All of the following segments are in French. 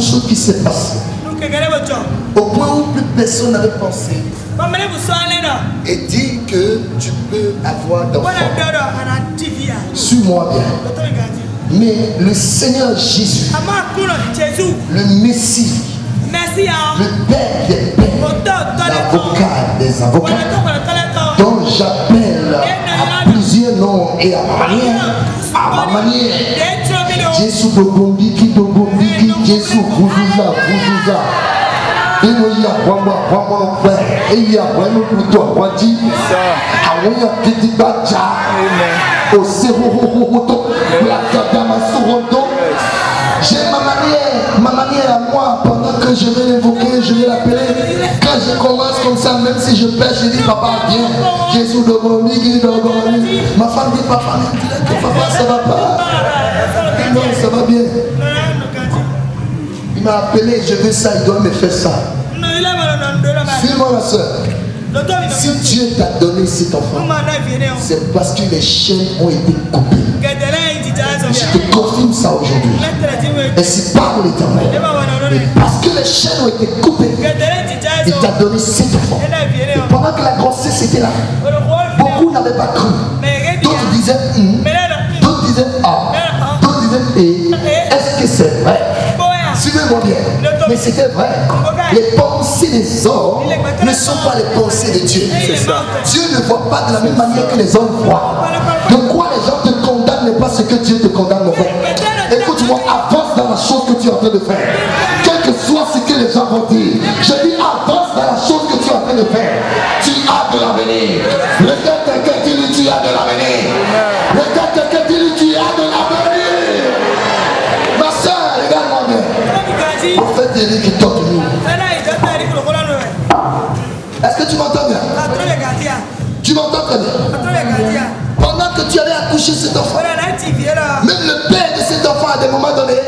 chose qui s'est passée. Au point où plus personne n'avait pensé. Et dit que tu peux avoir d'enfants. Suis-moi bien. Mais le Seigneur Jésus, le Messie, le Père des pères, l'avocat des avocats, dont j'appelle à plusieurs noms et à ma manière, Jésus Dobombiki, Jésus Voulouza, et il y a vraiment père, et il y a vraiment plutôt Wadi, Aouya Kitibaja, au Serohoto, la Kadama Sorodo. J'ai ma manière à moi, pendant que je vais l'évoquer, je vais l'appeler. Quand je commence comme ça, même si je pêche, je dis papa, viens. Jésus Dobombiki, ma femme dit papa, ça va pas. Non, ça va bien. Il m'a appelé, je veux ça, il doit me faire ça. Suis-moi ma soeur. Si Dieu t'a donné cet enfant, c'est parce que les chaînes ont été coupées. Je te confirme ça aujourd'hui. Et c'est par l'Éternel. Et parce que les chaînes ont été coupées, il t'a donné cet enfant. Et pendant que la grossesse était là, beaucoup n'avaient pas cru. D'autres disaient d'autres disaient d'autres disaient est-ce que c'est vrai? Suivez-moi bien. Mais c'était vrai. Les pensées des hommes ne sont pas les pensées de Dieu. Dieu ne voit pas de la même manière que les hommes voient. De quoi les gens te condamnent n'est pas ce que Dieu te condamne, mon frère. Écoute-moi, avance dans la chose que tu es en train de faire. Quel que soit ce que les gens vont dire, je dis avance dans la chose que tu es en train de faire. Tu as de l'avenir. Regarde quelqu'un qui dit tu as de l'avenir. Regarde quelqu'un qui dit tu as de l'avenir. Ma soeur, regarde-moi bien. En fait, il qui toque nous. Est-ce que tu m'entends bien? Tu m'entends très bien? Pendant que tu avais accouché cet enfant, même le père de cet enfant à des moments donnés,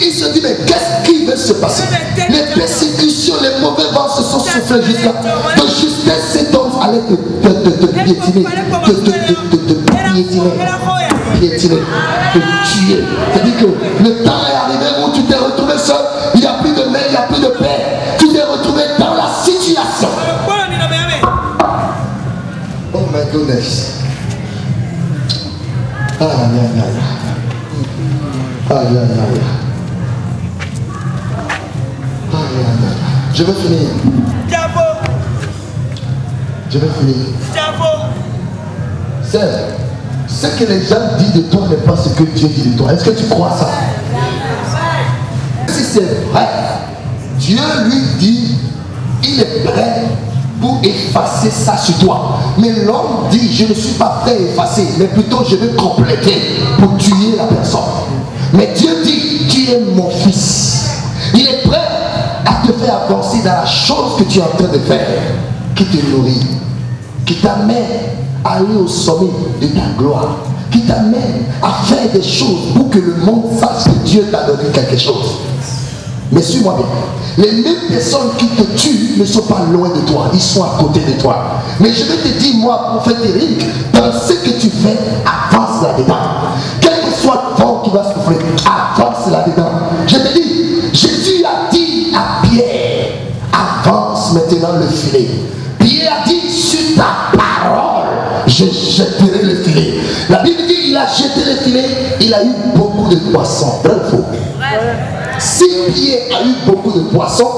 il se dit mais qu'est-ce qui va se passer? Les persécutions, les mauvais vents se sont soufflés jusqu'à de justesse, cet homme allait te piétiner, piétiner, te tuer. C'est-à-dire que le temps est arrivé où tu t'es retrouvé seul, il n'y a plus de mère, il n'y a plus de père. Tu t'es retrouvé dans la situation. Oh my goodness. Aïe, aïe, aïe. Aïe, aïe, aïe. Aïe, aïe, aïe. Je vais finir. Je vais finir. C'est ce que les gens disent de toi n'est pas ce que Dieu dit de toi. Est-ce que tu crois ça? Si c'est vrai, Dieu lui dit, il est prêt pour effacer ça sur toi. Mais l'homme dit, je ne suis pas prêt à effacer, mais plutôt je vais compléter pour tuer la personne. Mais Dieu dit, tu es mon fils. Il est prêt à te faire avancer dans la chose que tu es en train de faire, qui te nourrit, qui t'amène à aller au sommet de ta gloire, qui t'amène à faire des choses pour que le monde sache que Dieu t'a donné quelque chose. Mais suis-moi bien, les mêmes personnes qui te tuent ne sont pas loin de toi, ils sont à côté de toi. Mais je vais te dire, moi, prophète Eric, dans ce que tu fais, avance là-dedans. Quel que soit le vent qui va souffler, avance là-dedans. Je te dis, Jésus a dit à Pierre, avance maintenant le filet. Pierre a dit, sur ta parole, je jetterai le filet. La Bible dit, il a jeté le filet, il a eu beaucoup de poissons. Vrai ou faux? Si Pierre a eu beaucoup de poissons,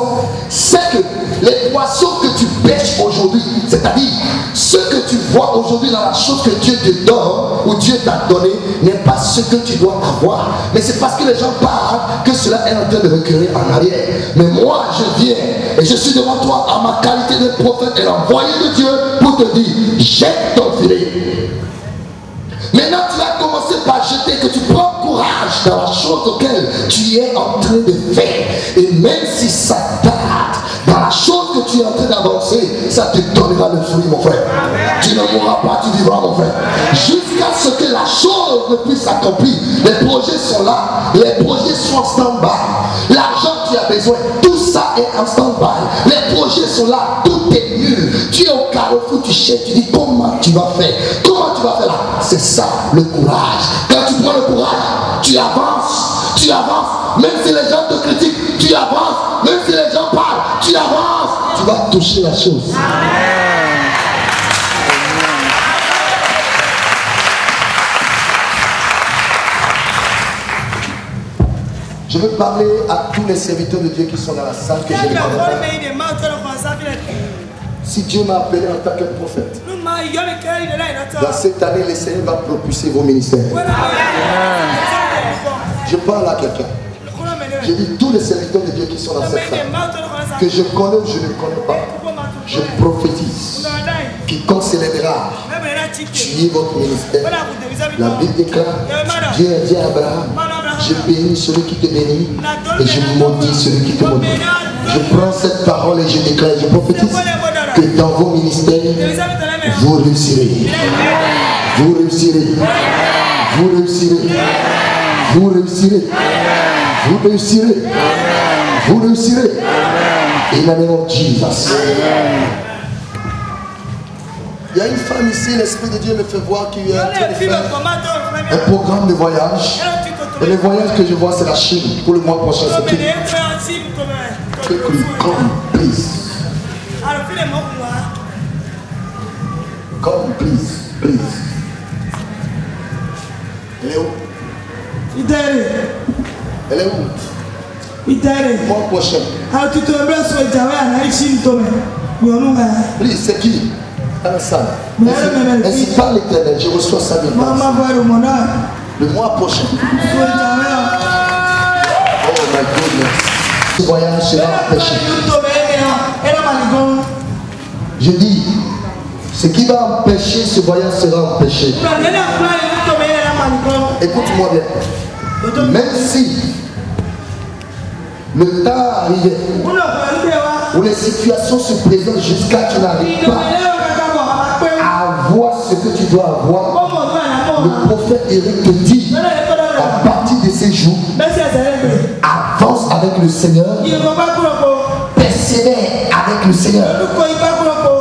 c'est que les poissons que tu pêches aujourd'hui, c'est-à-dire ce que tu vois aujourd'hui dans la chose que Dieu te donne ou Dieu t'a donné, n'est pas ce que tu dois avoir. Mais c'est parce que les gens parlent que cela est en train de reculer en arrière. Mais moi, je viens et je suis devant toi à ma qualité de prophète et l'envoyé de Dieu pour te dire, jette ton filet. Maintenant, tu vas commencer par jeter, que tu prends courage dans la chose auquel tu es en train de faire. Et même si ça tarde, dans la chose que tu es en train d'avancer, ça te donnera le fruit, mon frère. Tu ne mourras pas, tu vivras, mon frère. Jusqu'à ce que la chose ne puisse s'accomplir. Les projets sont là, les projets sont en stand-by. L'argent que tu as besoin, tout ça est en stand-by. Les projets sont là, tout est nul. Tu es au carrefour, tu cherches, tu dis comment tu vas faire. Comment tu vas faire là? C'est ça le courage. Quand tu prends le courage, tu avances, Même si les gens te critiquent, tu avances. Même si les gens parlent, tu avances. Tu vas toucher la chose. Je veux parler à tous les serviteurs de Dieu qui sont dans la salle que je ne connais pas. Si Dieu m'a appelé en tant que prophète, dans cette année, le Seigneur va propulser vos ministères. Je parle à quelqu'un. Je dis tous les serviteurs de Dieu qui sont dans cette salle, que je connais ou je ne connais pas, je prophétise. Quiconque s'élèvera, tuez votre ministère. La Bible déclare, Dieu a dit à Abraham, je bénis celui qui te bénit et je maudis celui qui te maudit. Je prends cette parole et je déclare, je prophétise que dans vos ministères, vous réussirez. Vous réussirez. Vous réussirez. Vous réussirez. Vous réussirez. Vous réussirez. In the name of Jesus. Il y a une femme ici, l'Esprit de Dieu me fait voir qu'il y a en train de faire un programme de voyage. Et le voyage que je vois, c'est la Chine pour le mois prochain. C'est qui? Come, please. Come, please, please. Elle est où? Elle est où? Le mois prochain. Please, c'est qui? Ainsi parle l'Éternel, je reçois ça de le mois prochain. Oh my goodness. Ce voyage sera empêché. Je dis, ce qui va empêcher ce voyage sera empêché. Écoute-moi bien. Même si le temps arrive où les situations se présentent jusqu'à ce que tu n'arrives pas à avoir ce que tu dois avoir, le prophète Éric te dit, à partir de ces jours, avance avec le Seigneur, persévère avec le Seigneur.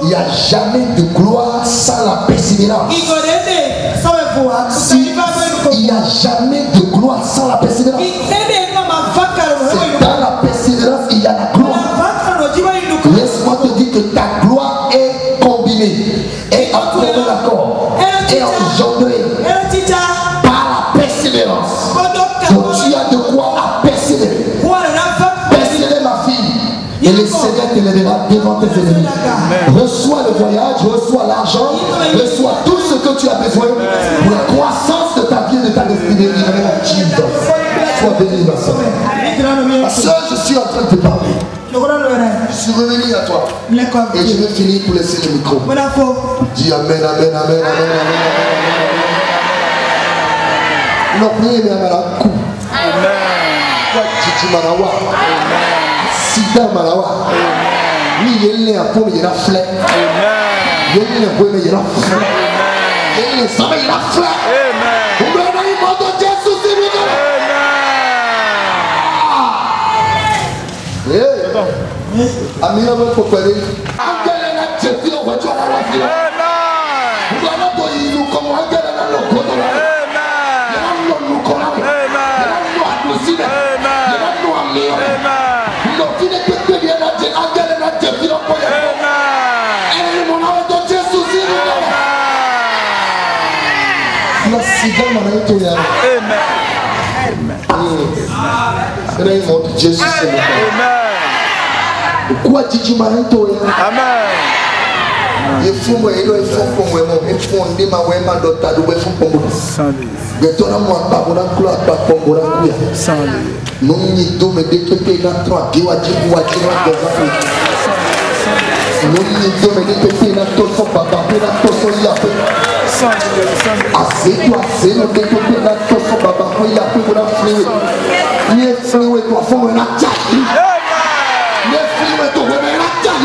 Il n'y a jamais de gloire sans la persévérance. Il n'y a jamais de gloire sans la persévérance. C'est dans la persévérance qu'il y a la gloire. Laisse-moi te dire que ta gloire est combinée, est appelée d'accord, est engendrée par la persévérance. Donc tu as de quoi à persévérer. Persévérer ma fille. Et le Seigneur te lèvera devant tes ennemis. Reçois le voyage, reçois l'argent, reçois tout ce que tu as besoin pour la croissance de ta vie et de ta destinée. Sois béni, ma soeur. Ma soeur, je suis en train de te parler. Je suis revenu à toi. Et je vais finir pour laisser le micro. Dis amen, amen, amen, amen, amen, amen. Non, priez, mais amen. Sida Malawa. Ni yelle a pour y la fleur. Yelle a pour y la fleur. Yelle ça va y la fleur. Vous me donnez mon nom de Jésus, c'est lui. Amina va pour parler. Angela na Jésus on va jouer à la vie. Vous allez pour y nous comme Angela na le côté. Nous nous connaissons. Nous nous Pourquoi tu m'as dit il faut moi il faut pour moi il faut on dit ma ouais ma dota do faut pour moi mais toi moi pas pour la cloire pas pour moi non ni do me détecter na trois diwa diwa non ni do me détecter na to so papa na to so ya assez toi c'est le détecter na to so papa ko ya pour la fluide ni fluide toi faut na chat ni fluide toi na chat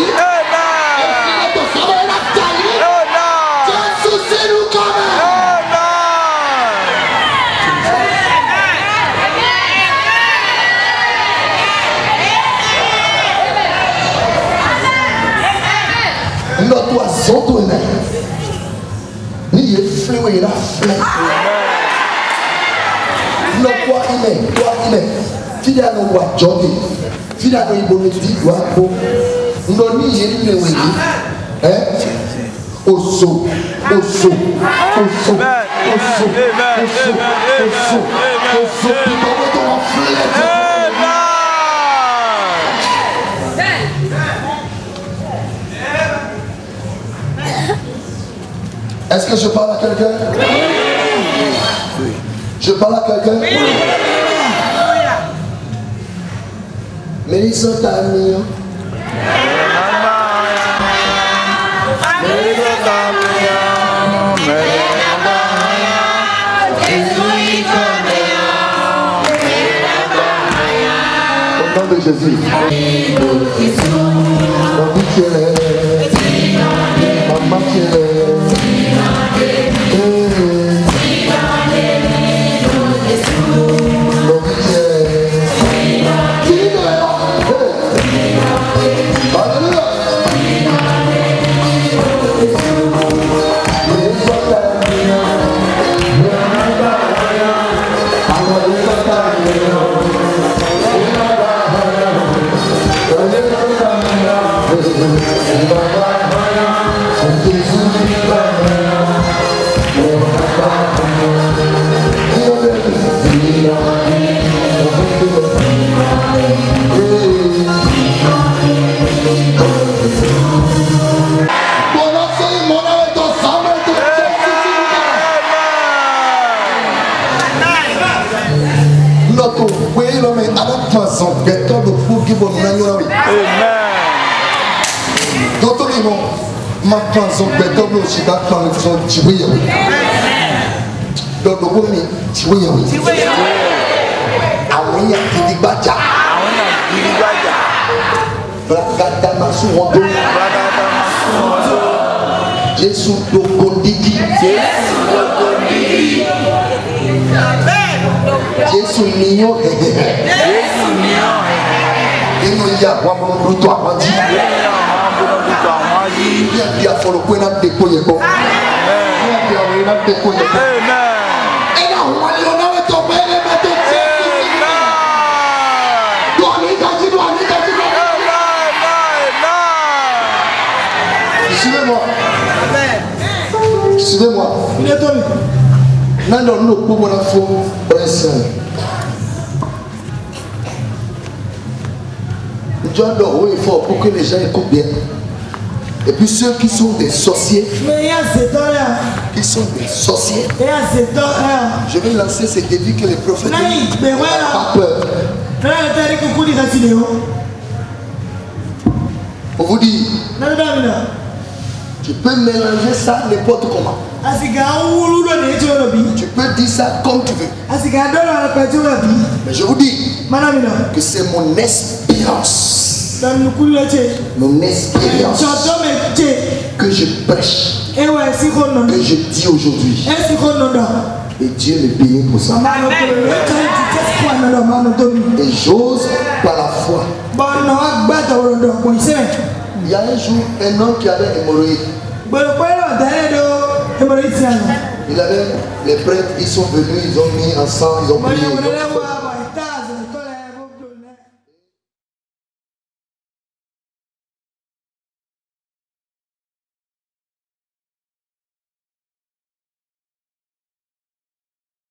il a fait. Non, toi, il est. Fida no wa jogi. Fida no iboniti wa ko. Ndoni yeli ne we. Oso. Est-ce que je parle à quelqu'un? Je parle à quelqu'un? Melissa Tamio. Au nom de Jésus. Maman qui est ma chanson beto no si ka chanson chiwe yawe do ko mi chiwe yawe àwọn ya gidigbaja bragada masu wodo Jésù dogondigi Jésù niyan inu ya wa mo bruto awanji dia folo kwena depo yeko dia wena depo yeko ena wali ona weto bele mato suivez-moi non non pour mon info Dieu dort haut et fort pour que les gens écoutent bien. Et puis ceux qui sont des sorciers, qui sont des sorciers, je vais lancer ces défis que les prophètes n'ont pas peur. Pour vous dire, tu peux mélanger ça n'importe comment. Tu peux dire ça comme tu veux. Mais je vous dis que c'est mon expérience. Mon expérience que je prêche, que je dis aujourd'hui. Et Dieu me paye pour ça. Et j'ose par la foi. Il y a un jour un homme qui avait hémorroïde. Il avait les prêtres, ils sont venus, ils ont mis ensemble, ils ont prié.